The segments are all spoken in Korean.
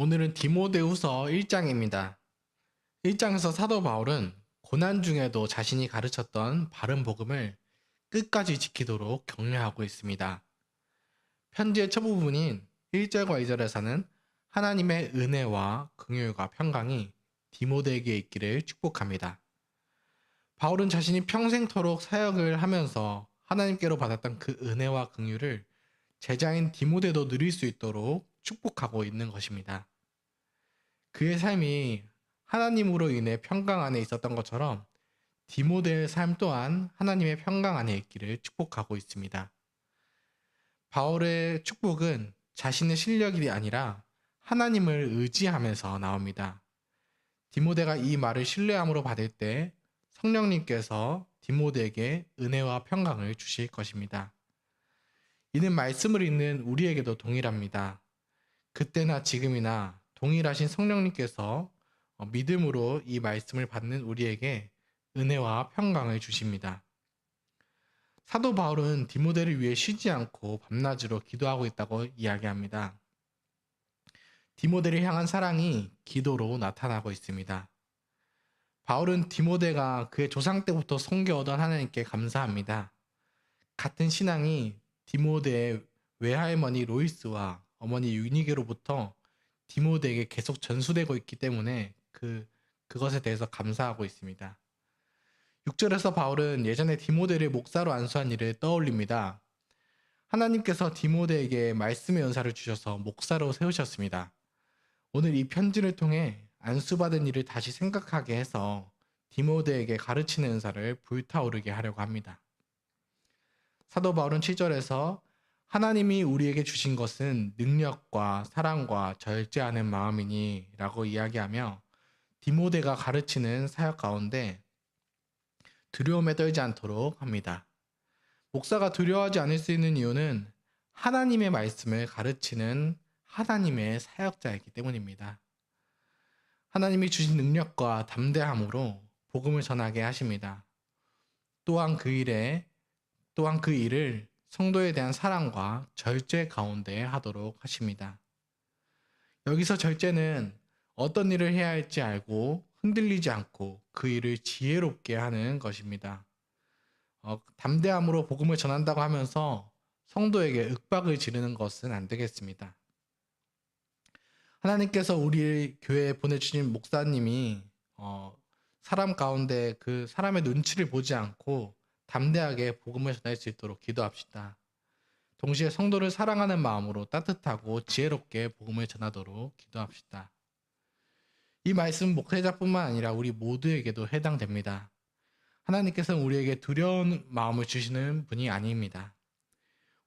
오늘은 디모데후서 1장입니다. 1장에서 사도 바울은 고난 중에도 자신이 가르쳤던 바른 복음을 끝까지 지키도록 격려하고 있습니다. 편지의 첫 부분인 1절과 2절에서는 하나님의 은혜와 긍휼과 평강이 디모데에게 있기를 축복합니다. 바울은 자신이 평생토록 사역을 하면서 하나님께로 받았던 그 은혜와 긍휼을 제자인 디모데도 누릴 수 있도록 축복하고 있는 것입니다. 그의 삶이 하나님으로 인해 평강 안에 있었던 것처럼 디모데의 삶 또한 하나님의 평강 안에 있기를 축복하고 있습니다. 바울의 축복은 자신의 실력이 아니라 하나님을 의지하면서 나옵니다. 디모데가 이 말을 신뢰함으로 받을 때 성령님께서 디모데에게 은혜와 평강을 주실 것입니다. 이는 말씀을 읽는 우리에게도 동일합니다. 그때나 지금이나 동일하신 성령님께서 믿음으로 이 말씀을 받는 우리에게 은혜와 평강을 주십니다. 사도 바울은 디모데를 위해 쉬지 않고 밤낮으로 기도하고 있다고 이야기합니다. 디모데를 향한 사랑이 기도로 나타나고 있습니다. 바울은 디모데가 그의 조상 때부터 섬겨오던 하나님께 감사합니다. 같은 신앙이 디모데의 외할머니 로이스와 어머니 유니게로부터 디모데에게 계속 전수되고 있기 때문에 그것에 대해서 감사하고 있습니다. 6절에서 바울은 예전에 디모데를 목사로 안수한 일을 떠올립니다. 하나님께서 디모데에게 말씀의 은사를 주셔서 목사로 세우셨습니다. 오늘 이 편지를 통해 안수받은 일을 다시 생각하게 해서 디모데에게 가르치는 은사를 불타오르게 하려고 합니다. 사도 바울은 7절에서 하나님이 우리에게 주신 것은 능력과 사랑과 절제하는 마음이니 라고 이야기하며 디모데가 가르치는 사역 가운데 두려움에 떨지 않도록 합니다. 목사가 두려워하지 않을 수 있는 이유는 하나님의 말씀을 가르치는 하나님의 사역자이기 때문입니다. 하나님이 주신 능력과 담대함으로 복음을 전하게 하십니다. 또한 그 일을 성도에 대한 사랑과 절제 가운데 하도록 하십니다. 여기서 절제는 어떤 일을 해야 할지 알고 흔들리지 않고 그 일을 지혜롭게 하는 것입니다. 담대함으로 복음을 전한다고 하면서 성도에게 윽박을 지르는 것은 안 되겠습니다. 하나님께서 우리 교회에 보내주신 목사님이 사람 가운데 그 사람의 눈치를 보지 않고 담대하게 복음을 전할 수 있도록 기도합시다. 동시에 성도를 사랑하는 마음으로 따뜻하고 지혜롭게 복음을 전하도록 기도합시다. 이 말씀은 목회자뿐만 아니라 우리 모두에게도 해당됩니다. 하나님께서는 우리에게 두려운 마음을 주시는 분이 아닙니다.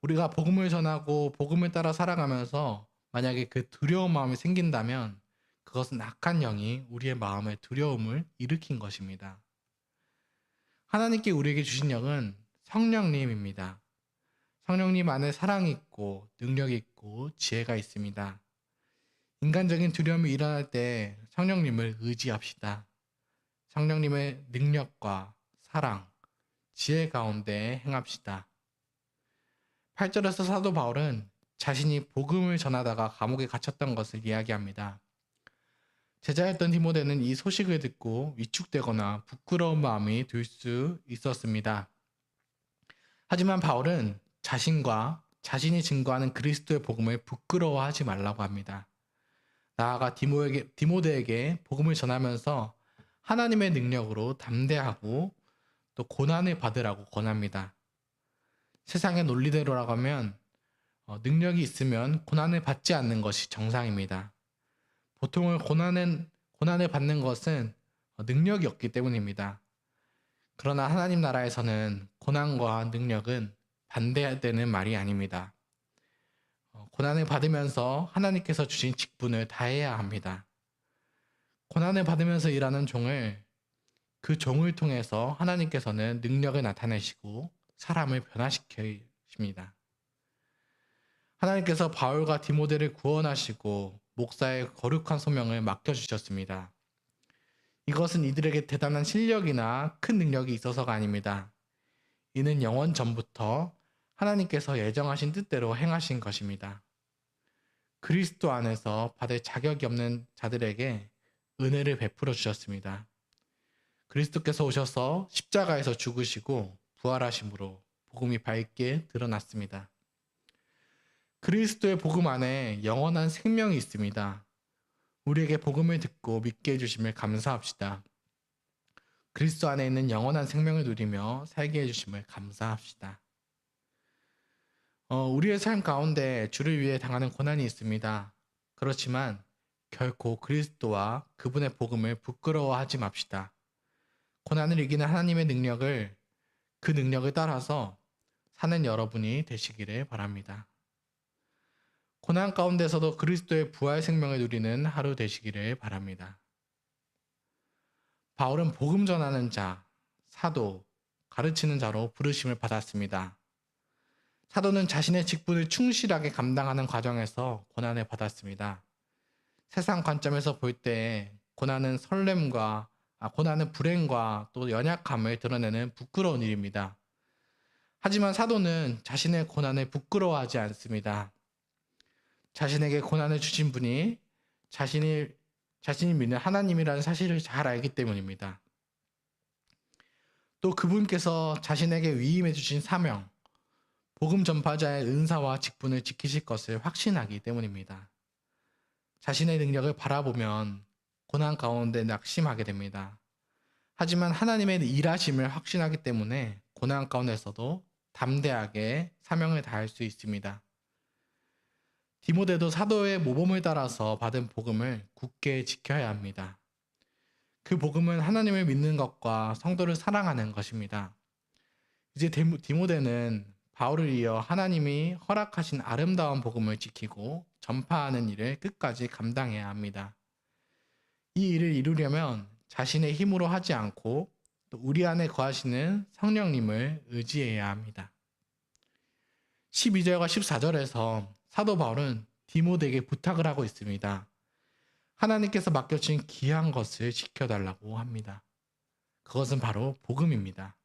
우리가 복음을 전하고 복음을 따라 살아가면서 만약에 그 두려운 마음이 생긴다면 그것은 악한 영이 우리의 마음에 두려움을 일으킨 것입니다. 하나님께 우리에게 주신 영은 성령님입니다. 성령님 안에 사랑이 있고 능력이 있고 지혜가 있습니다. 인간적인 두려움이 일어날 때 성령님을 의지합시다. 성령님의 능력과 사랑, 지혜 가운데 행합시다. 8절에서 사도 바울은 자신이 복음을 전하다가 감옥에 갇혔던 것을 이야기합니다. 제자였던 디모데는 이 소식을 듣고 위축되거나 부끄러운 마음이 들 수 있었습니다. 하지만 바울은 자신과 자신이 증거하는 그리스도의 복음을 부끄러워하지 말라고 합니다. 나아가 디모데에게 복음을 전하면서 하나님의 능력으로 담대하고 또 고난을 받으라고 권합니다. 세상의 논리대로라고 하면 능력이 있으면 고난을 받지 않는 것이 정상입니다. 보통은 고난을 받는 것은 능력이 없기 때문입니다. 그러나 하나님 나라에서는 고난과 능력은 반대되는 말이 아닙니다. 고난을 받으면서 하나님께서 주신 직분을 다해야 합니다. 고난을 받으면서 일하는 그 종을 통해서 하나님께서는 능력을 나타내시고 사람을 변화시키십니다. 하나님께서 바울과 디모데를 구원하시고 목사의 거룩한 소명을 맡겨주셨습니다. 이것은 이들에게 대단한 실력이나 큰 능력이 있어서가 아닙니다. 이는 영원 전부터 하나님께서 예정하신 뜻대로 행하신 것입니다. 그리스도 안에서 받을 자격이 없는 자들에게 은혜를 베풀어 주셨습니다. 그리스도께서 오셔서 십자가에서 죽으시고 부활하심으로 복음이 밝게 드러났습니다. 그리스도의 복음 안에 영원한 생명이 있습니다. 우리에게 복음을 듣고 믿게 해주심을 감사합시다. 그리스도 안에 있는 영원한 생명을 누리며 살게 해주심을 감사합시다. 우리의 삶 가운데 주를 위해 당하는 고난이 있습니다. 그렇지만 결코 그리스도와 그분의 복음을 부끄러워하지 맙시다. 고난을 이기는 하나님의 능력을, 그 능력을 따라서 사는 여러분이 되시기를 바랍니다. 고난 가운데서도 그리스도의 부활 생명을 누리는 하루 되시기를 바랍니다. 바울은 복음 전하는 자, 사도, 가르치는 자로 부르심을 받았습니다. 사도는 자신의 직분을 충실하게 감당하는 과정에서 고난을 받았습니다. 세상 관점에서 볼 때 고난은 고난은 불행과 또 연약함을 드러내는 부끄러운 일입니다. 하지만 사도는 자신의 고난을 부끄러워하지 않습니다. 자신에게 고난을 주신 분이 자신이 믿는 하나님이라는 사실을 잘 알기 때문입니다. 또 그분께서 자신에게 위임해 주신 사명, 복음 전파자의 은사와 직분을 지키실 것을 확신하기 때문입니다. 자신의 능력을 바라보면 고난 가운데 낙심하게 됩니다. 하지만 하나님의 일하심을 확신하기 때문에 고난 가운데서도 담대하게 사명을 다할 수 있습니다. 디모데도 사도의 모범을 따라서 받은 복음을 굳게 지켜야 합니다. 그 복음은 하나님을 믿는 것과 성도를 사랑하는 것입니다. 이제 디모데는 바울을 이어 하나님이 허락하신 아름다운 복음을 지키고 전파하는 일을 끝까지 감당해야 합니다. 이 일을 이루려면 자신의 힘으로 하지 않고 또 우리 안에 거하시는 성령님을 의지해야 합니다. 12절과 14절에서 사도 바울은 디모데에게 부탁을 하고 있습니다. 하나님께서 맡겨주신 귀한 것을 지켜달라고 합니다. 그것은 바로 복음입니다.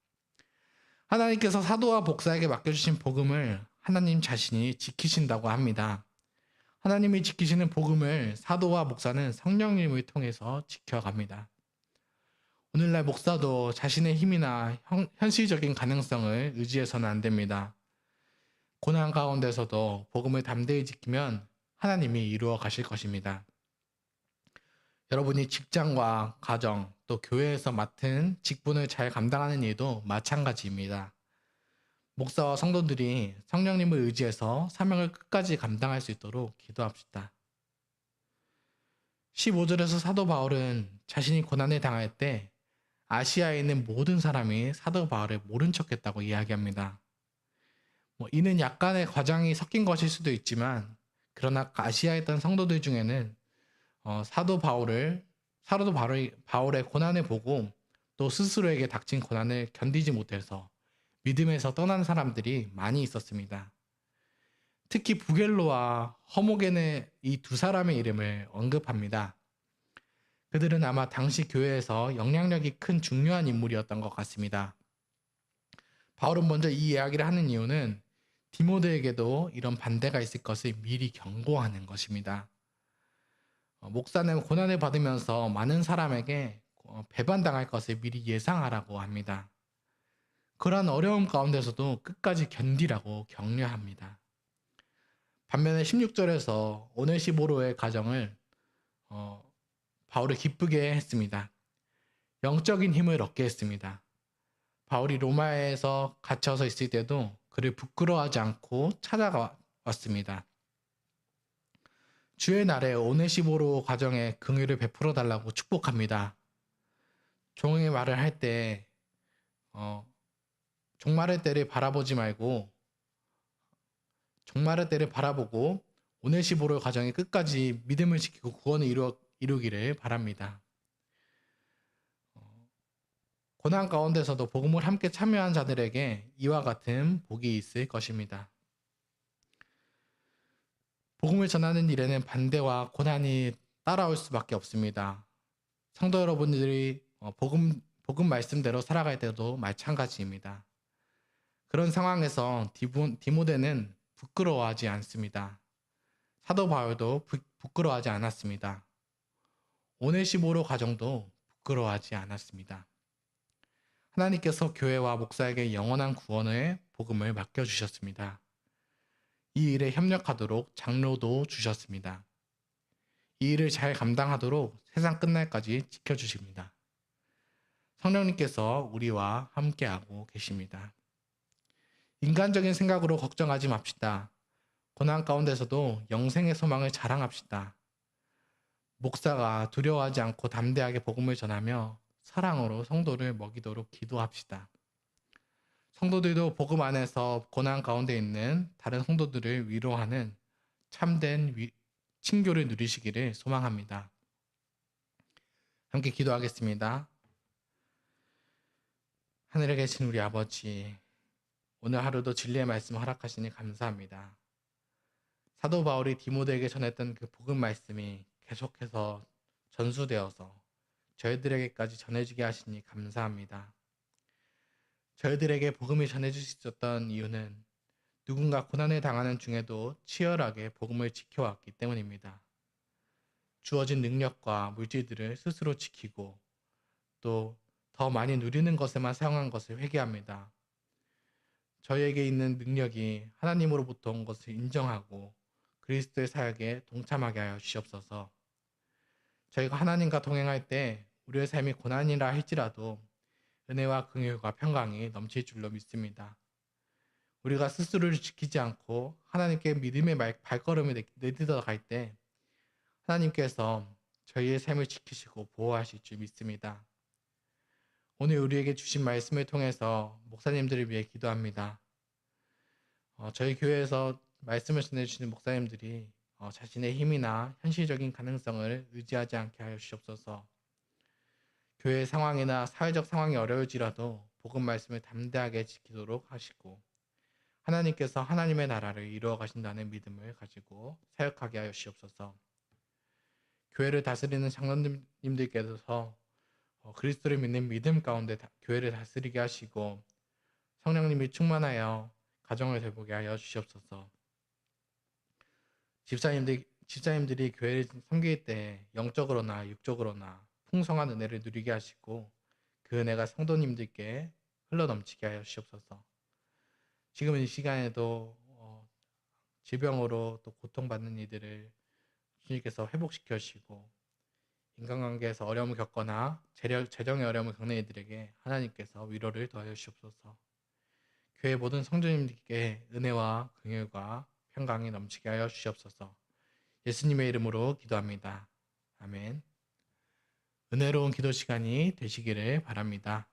하나님께서 사도와 목사에게 맡겨주신 복음을 하나님 자신이 지키신다고 합니다. 하나님이 지키시는 복음을 사도와 목사는 성령님을 통해서 지켜갑니다. 오늘날 목사도 자신의 힘이나 현실적인 가능성을 의지해서는 안 됩니다. 고난 가운데서도 복음을 담대히 지키면 하나님이 이루어 가실 것입니다. 여러분이 직장과 가정 또 교회에서 맡은 직분을 잘 감당하는 일도 마찬가지입니다. 목사와 성도들이 성령님을 의지해서 사명을 끝까지 감당할 수 있도록 기도합시다. 15절에서 사도 바울은 자신이 고난을 당할 때 아시아에 있는 모든 사람이 사도 바울을 모른 척했다고 이야기합니다. 이는 약간의 과장이 섞인 것일 수도 있지만 그러나 아시아에 있던 성도들 중에는 사도 바울의 고난을 보고 또 스스로에게 닥친 고난을 견디지 못해서 믿음에서 떠난 사람들이 많이 있었습니다. 특히 부겔로와 허모겐의 이 두 사람의 이름을 언급합니다. 그들은 아마 당시 교회에서 영향력이 큰 중요한 인물이었던 것 같습니다. 바울은 먼저 이 이야기를 하는 이유는 디모데에게도 이런 반대가 있을 것을 미리 경고하는 것입니다. 목사는 고난을 받으면서 많은 사람에게 배반당할 것을 미리 예상하라고 합니다. 그러한 어려움 가운데서도 끝까지 견디라고 격려합니다. 반면에 16절에서 오네시모로의 가정을 바울을 기쁘게 했습니다. 영적인 힘을 얻게 했습니다. 바울이 로마에서 갇혀서 있을 때도 그를 부끄러워하지 않고 찾아왔습니다. 주의 날에 오네시모로 가정에 긍휼을 베풀어 달라고 축복합니다. 종의 말을 할 때 종말의 때를 바라보지 말고 종말의 때를 바라보고 오네시모로 가정이 끝까지 믿음을 지키고 구원을 이루기를 바랍니다. 고난 가운데서도 복음을 함께 참여한 자들에게 이와 같은 복이 있을 것입니다. 복음을 전하는 일에는 반대와 고난이 따라올 수밖에 없습니다. 성도 여러분들이 복음 말씀대로 살아갈 때도 마찬가지입니다. 그런 상황에서 디모데는 부끄러워하지 않습니다. 사도 바울도 부끄러워하지 않았습니다. 오네시모로 가정도 부끄러워하지 않았습니다. 하나님께서 교회와 목사에게 영원한 구원의 복음을 맡겨주셨습니다. 이 일에 협력하도록 장로도 주셨습니다. 이 일을 잘 감당하도록 세상 끝날까지 지켜주십니다. 성령님께서 우리와 함께하고 계십니다. 인간적인 생각으로 걱정하지 맙시다. 고난 가운데서도 영생의 소망을 자랑합시다. 목사가 두려워하지 않고 담대하게 복음을 전하며 사랑으로 성도를 먹이도록 기도합시다. 성도들도 복음 안에서 고난 가운데 있는 다른 성도들을 위로하는 참된 친교를 누리시기를 소망합니다. 함께 기도하겠습니다. 하늘에 계신 우리 아버지, 오늘 하루도 진리의 말씀을 허락하시니 감사합니다. 사도 바울이 디모데에게 전했던 그 복음 말씀이 계속해서 전수되어서 저희들에게까지 전해지게 하시니 감사합니다. 저희들에게 복음이 전해질 수 있었던 이유는 누군가 고난을 당하는 중에도 치열하게 복음을 지켜왔기 때문입니다. 주어진 능력과 물질들을 스스로 지키고 또 더 많이 누리는 것에만 사용한 것을 회개합니다. 저희에게 있는 능력이 하나님으로부터 온 것을 인정하고 그리스도의 사역에 동참하게 하여 주시옵소서. 저희가 하나님과 동행할 때 우리의 삶이 고난이라 할지라도 은혜와 긍휼과 평강이 넘칠 줄로 믿습니다. 우리가 스스로를 지키지 않고 하나님께 믿음의 발걸음을 내딛어 갈 때 하나님께서 저희의 삶을 지키시고 보호하실 줄 믿습니다. 오늘 우리에게 주신 말씀을 통해서 목사님들을 위해 기도합니다. 저희 교회에서 말씀을 전해주시는 목사님들이 자신의 힘이나 현실적인 가능성을 의지하지 않게 하여 주시옵소서. 교회 상황이나 사회적 상황이 어려울지라도 복음 말씀을 담대하게 지키도록 하시고 하나님께서 하나님의 나라를 이루어 가신다는 믿음을 가지고 사역하게 하여 주시옵소서. 교회를 다스리는 장로님들께서 그리스도를 믿는 믿음 가운데 교회를 다스리게 하시고 성령님이 충만하여 가정을 되보게 하여 주시옵소서. 집사님들이 교회를 섬길 때 영적으로나 육적으로나 풍성한 은혜를 누리게 하시고 그 은혜가 성도님들께 흘러넘치게 하여 주시옵소서. 지금은 이 시간에도 질병으로 또 고통받는 이들을 주님께서 회복시켜 주시고 인간관계에서 어려움을 겪거나 재정의 어려움을 겪는 이들에게 하나님께서 위로를 더하여 주시옵소서. 교회 모든 성도님들께 은혜와 긍휼과 평강이 넘치게 하여 주시옵소서. 예수님의 이름으로 기도합니다. 아멘. 은혜로운 기도 시간이 되시기를 바랍니다.